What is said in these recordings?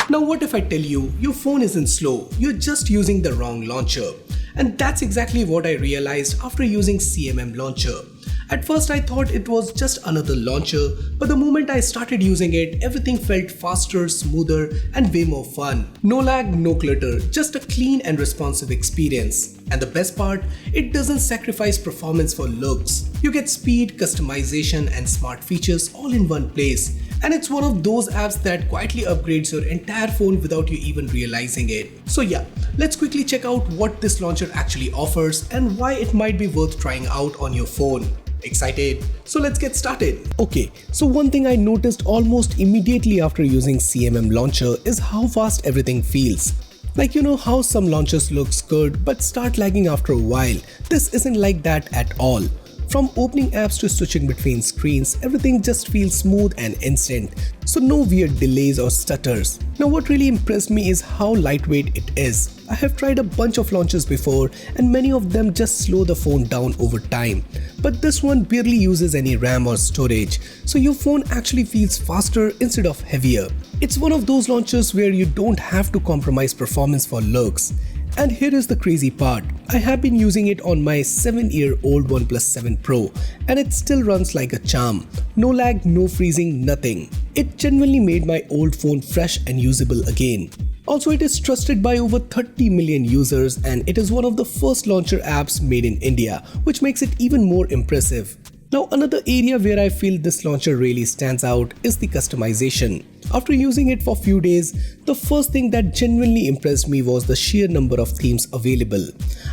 Now what if I tell you your phone isn't slow, you're just using the wrong launcher? And that's exactly what I realized after using CMM launcher. At first I thought it was just another launcher, but the moment I started using it, everything felt faster, smoother and way more fun. No lag, no clutter, just a clean and responsive experience. And the best part, it doesn't sacrifice performance for looks. You get speed, customization and smart features all in one place. And it's one of those apps that quietly upgrades your entire phone without you even realizing it. So yeah, let's quickly check out what this launcher actually offers and why it might be worth trying out on your phone. Excited? So let's get started. Okay, so one thing I noticed almost immediately after using CMM launcher is how fast everything feels. Like, you know how some launchers looks good but start lagging after a while. This isn't like that at all. From opening apps to switching between screens, everything just feels smooth and instant, so no weird delays or stutters. Now what really impressed me is how lightweight it is. I have tried a bunch of launchers before and many of them just slow the phone down over time. But this one barely uses any RAM or storage, so your phone actually feels faster instead of heavier. It's one of those launchers where you don't have to compromise performance for looks. And here is the crazy part, I have been using it on my 7-year-old OnePlus 7 Pro and it still runs like a charm. No lag, no freezing, nothing. It genuinely made my old phone fresh and usable again. Also, it is trusted by over 30 million users and it is one of the first launcher apps made in India, which makes it even more impressive. Now another area where I feel this launcher really stands out is the customization. After using it for a few days, the first thing that genuinely impressed me was the sheer number of themes available.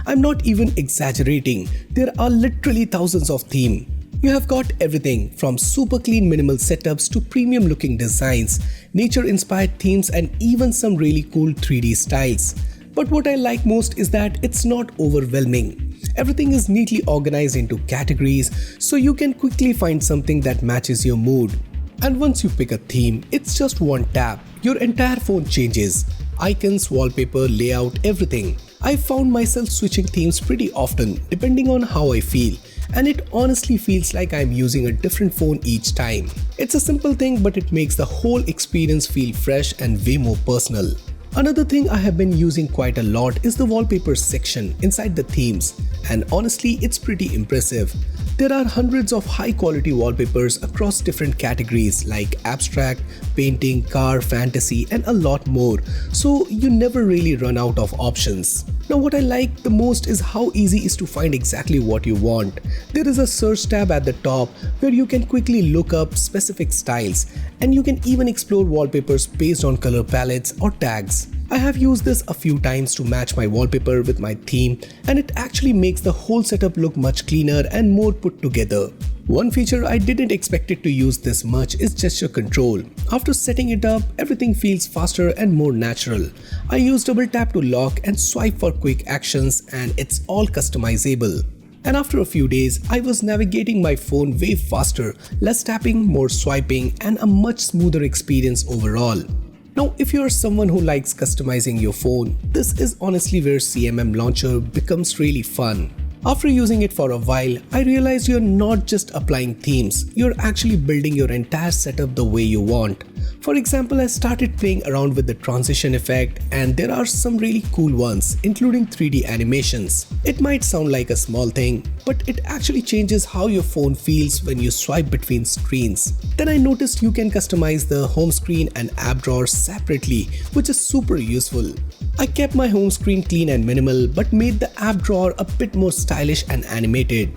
I'm not even exaggerating, there are literally thousands of themes. You have got everything from super clean minimal setups to premium looking designs, nature inspired themes and even some really cool 3D styles. But what I like most is that it's not overwhelming. Everything is neatly organized into categories so you can quickly find something that matches your mood. And once you pick a theme, it's just one tap. Your entire phone changes. Icons, wallpaper, layout, everything. I found myself switching themes pretty often depending on how I feel. And it honestly feels like I'm using a different phone each time. It's a simple thing, but it makes the whole experience feel fresh and way more personal. Another thing I have been using quite a lot is the wallpapers section inside the themes, and honestly it's pretty impressive. There are hundreds of high quality wallpapers across different categories like abstract, painting, car, fantasy and a lot more, so you never really run out of options. Now what I like the most is how easy it is to find exactly what you want. There is a search tab at the top where you can quickly look up specific styles, and you can even explore wallpapers based on color palettes or tags. I have used this a few times to match my wallpaper with my theme, and it actually makes the whole setup look much cleaner and more put together. One feature I didn't expect it to use this much is gesture control. After setting it up, everything feels faster and more natural. I use double tap to lock and swipe for quick actions, and it's all customizable. And after a few days, I was navigating my phone way faster, less tapping, more swiping and a much smoother experience overall. Now if you are someone who likes customizing your phone, this is honestly where CMM launcher becomes really fun. After using it for a while, I realized you're not just applying themes, you're actually building your entire setup the way you want. For example, I started playing around with the transition effect, and there are some really cool ones, including 3D animations. It might sound like a small thing, but it actually changes how your phone feels when you swipe between screens. Then I noticed you can customize the home screen and app drawers separately, which is super useful. I kept my home screen clean and minimal, but made the app drawer a bit more stylish and animated.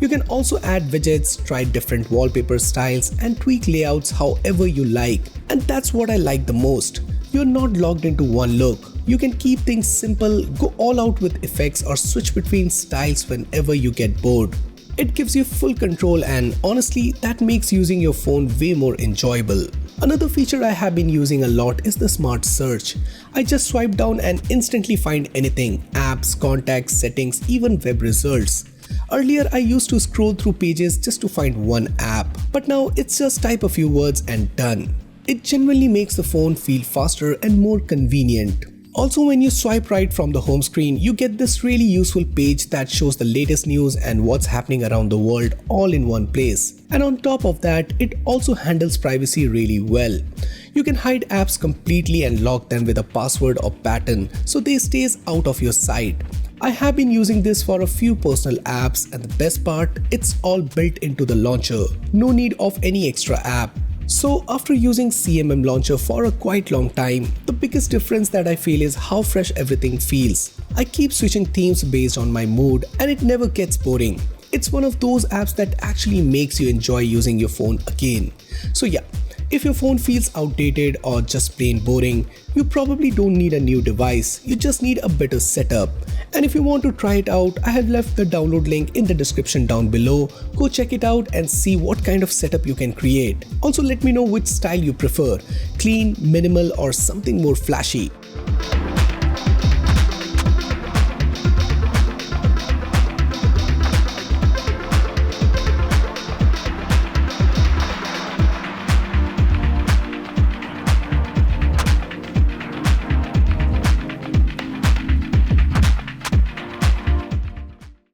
You can also add widgets, try different wallpaper styles and tweak layouts however you like. And that's what I like the most. You're not locked into one look. You can keep things simple, go all out with effects or switch between styles whenever you get bored. It gives you full control, and honestly that makes using your phone way more enjoyable. Another feature I have been using a lot is the smart search. I just swipe down and instantly find anything, apps, contacts, settings, even web results. Earlier I used to scroll through pages just to find one app, but now it's just type a few words and done. It genuinely makes the phone feel faster and more convenient. Also, when you swipe right from the home screen, you get this really useful page that shows the latest news and what's happening around the world all in one place. And on top of that, it also handles privacy really well. You can hide apps completely and lock them with a password or pattern so they stays out of your sight. I have been using this for a few personal apps, and the best part, it's all built into the launcher. No need of any extra app. So after using CMM launcher for a quite long time, the biggest difference that I feel is how fresh everything feels. I keep switching themes based on my mood and it never gets boring. It's one of those apps that actually makes you enjoy using your phone again. So yeah, if your phone feels outdated or just plain boring, you probably don't need a new device, you just need a better setup. And if you want to try it out, I have left the download link in the description down below. Go check it out and see what kind of setup you can create. Also let me know which style you prefer, clean, minimal or something more flashy.